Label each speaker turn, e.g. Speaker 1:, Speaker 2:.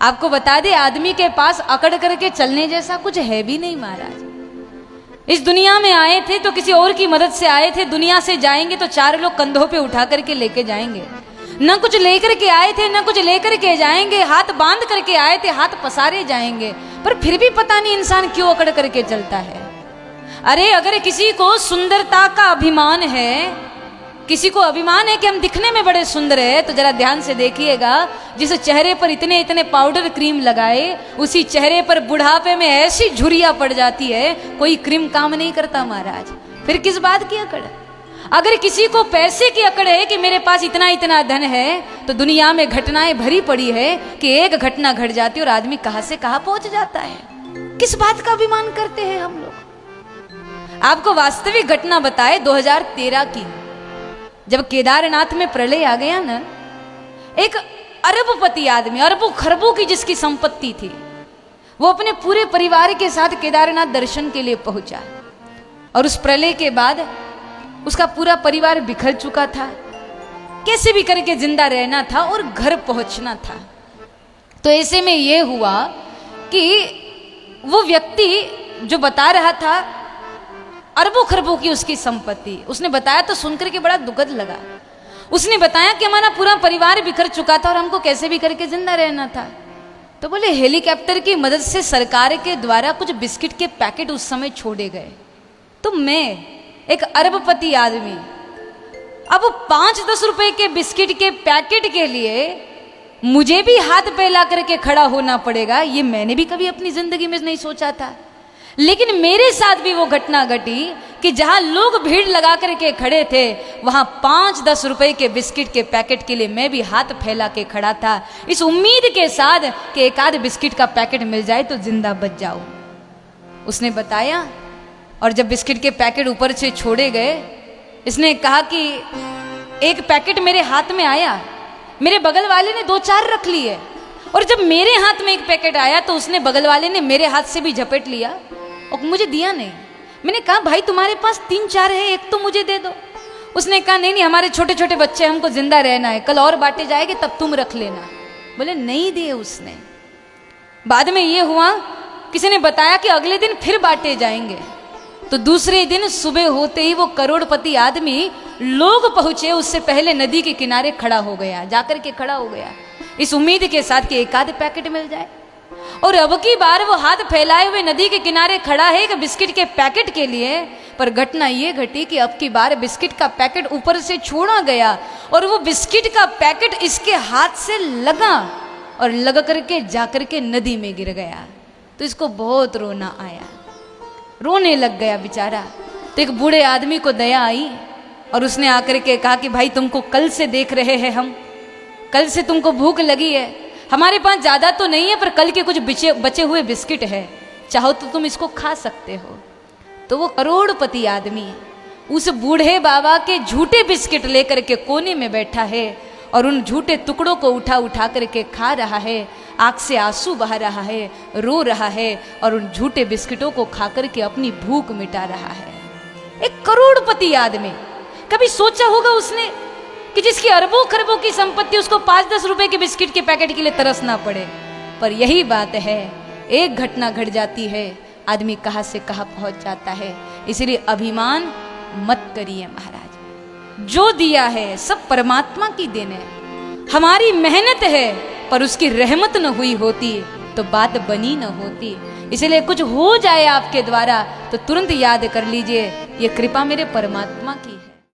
Speaker 1: आपको बता दे, आदमी के पास अकड़ करके चलने जैसा कुछ है भी नहीं महाराज। इस दुनिया में आए थे तो किसी और की मदद से आए थे, दुनिया से जाएंगे तो चार लोग कंधों पे उठा करके लेके जाएंगे। न कुछ लेकर के आए थे न कुछ लेकर के जाएंगे, हाथ बांध करके आए थे हाथ पसारे जाएंगे। पर फिर भी पता नहीं इंसान क्यों अकड़ करके चलता है। अरे अगर किसी को सुंदरता का अभिमान है, किसी को अभिमान है कि हम दिखने में बड़े सुंदर है, तो जरा ध्यान से देखिएगा, जिस चेहरे पर इतने इतने पाउडर क्रीम लगाए उसी चेहरे पर बुढ़ापे में ऐसी झुर्रियां पड़ जाती है, कोई क्रीम काम नहीं करता महाराज। फिर किस बात की अकड़? अगर किसी को पैसे की अकड़ है कि मेरे पास इतना इतना धन है, तो दुनिया में घटनाएं भरी पड़ी है कि एक घटना घट जाती है और आदमी कहां से कहां पहुंच जाता है। किस बात का अभिमान करते हैं हम लोग? आपको वास्तविक घटना बताए 2013 की, जब केदारनाथ में प्रलय आ गया ना, एक अरबपति आदमी, अरबों खरबों की जिसकी संपत्ति थी, वो अपने पूरे परिवार के साथ केदारनाथ दर्शन के लिए पहुंचा। और उस प्रलय के बाद उसका पूरा परिवार बिखर चुका था, कैसे भी करके जिंदा रहना था और घर पहुंचना था। तो ऐसे में यह हुआ कि वो व्यक्ति जो बता रहा था अरबों खरबों की उसकी संपत्ति, उसने बताया तो सुनकर के बड़ा दुखद लगा। उसने बताया कि हमारा पूरा परिवार बिखर चुका था और हमको कैसे भी करके जिंदा रहना था। तो बोले हेलीकॉप्टर की मदद से सरकार के द्वारा कुछ बिस्किट के पैकेट उस समय छोड़े गए। तो मैं एक अरबपति आदमी, अब 5-10 रुपए के बिस्किट के पैकेट के लिए मुझे भी हाथ फैला करके खड़ा होना पड़ेगा, ये मैंने भी कभी अपनी जिंदगी में नहीं सोचा था। लेकिन मेरे साथ भी वो घटना घटी कि जहां लोग भीड़ लगा करके खड़े थे, वहां 5-10 रुपए के बिस्किट के पैकेट के लिए मैं भी हाथ फैला के खड़ा था, इस उम्मीद के साथ कि एक आध बिस्किट का पैकेट मिल जाए तो जिंदा बच जाऊं। उसने बताया, और जब बिस्किट के पैकेट ऊपर से छोड़े गए, इसने कहा कि एक पैकेट मेरे हाथ में आया, मेरे बगल वाले ने 2-4 रख लिए, और जब मेरे हाथ में एक पैकेट आया तो उसने बगल वाले ने मेरे हाथ से भी झपेट लिया और मुझे दिया नहीं। मैंने कहा भाई तुम्हारे पास 3-4 है, एक तो मुझे दे दो। उसने कहा नहीं नहीं, हमारे छोटे छोटे बच्चे, हमको जिंदा रहना है, कल और बांटे जाएंगे तब तुम रख लेना। बोले नहीं दिए उसने। बाद में ये हुआ, किसी ने बताया कि अगले दिन फिर बांटे जाएंगे। तो दूसरे दिन सुबह होते ही वो करोड़पति आदमी, लोग पहुंचे उससे पहले नदी के किनारे खड़ा हो गया, जाकर के खड़ा हो गया इस उम्मीद के साथ कि एक आध पैकेट मिल जाए। और अब की बार वो हाथ फैलाए हुए नदी के किनारे खड़ा है कि बिस्किट के पैकेट के लिए। पर घटना ये घटी कि अब की बार बिस्किट का पैकेट ऊपर से छोड़ा गया और वो बिस्किट का पैकेट इसके हाथ से लगा और लग करके जाकर के नदी में गिर गया। तो इसको बहुत रोना आया, रोने लग गया बेचारा। तो एक बूढ़े आदमी को दया आई और उसने आकर के कहा कि भाई तुमको कल से देख रहे हैं हम, कल से तुमको भूख लगी है, हमारे पास ज़्यादा तो नहीं है पर कल के कुछ बचे हुए बिस्किट है, चाहो तो तुम इसको खा सकते हो। तो वो करोड़पति आदमी उस बूढ़े बाबा के झूठे बिस्किट लेकर के कोने में बैठा है और उन झूठे टुकड़ों को उठा उठा करके खा रहा है, आंख से आंसू बहा रहा है, रो रहा है और उन झूठे बिस्किटों को खा करके अपनी भूख मिटा रहा है। एक करोड़पति आदमी, कभी सोचा होगा उसने कि जिसकी अरबों खरबों की संपत्ति, उसको 5-10 रुपए के बिस्किट के पैकेट के लिए तरसना पड़े। पर यही बात है, एक घटना घट जाती है, आदमी कहां से कहां पहुंच जाता है। इसलिए अभिमान मत करिए महाराज, जो दिया है सब परमात्मा की देन है, हमारी मेहनत है, पर उसकी रहमत न हुई होती तो बात बनी न होती। इसलिए कुछ हो जाए आपके द्वारा तो तुरंत याद कर लीजिए, ये कृपा मेरे परमात्मा की है।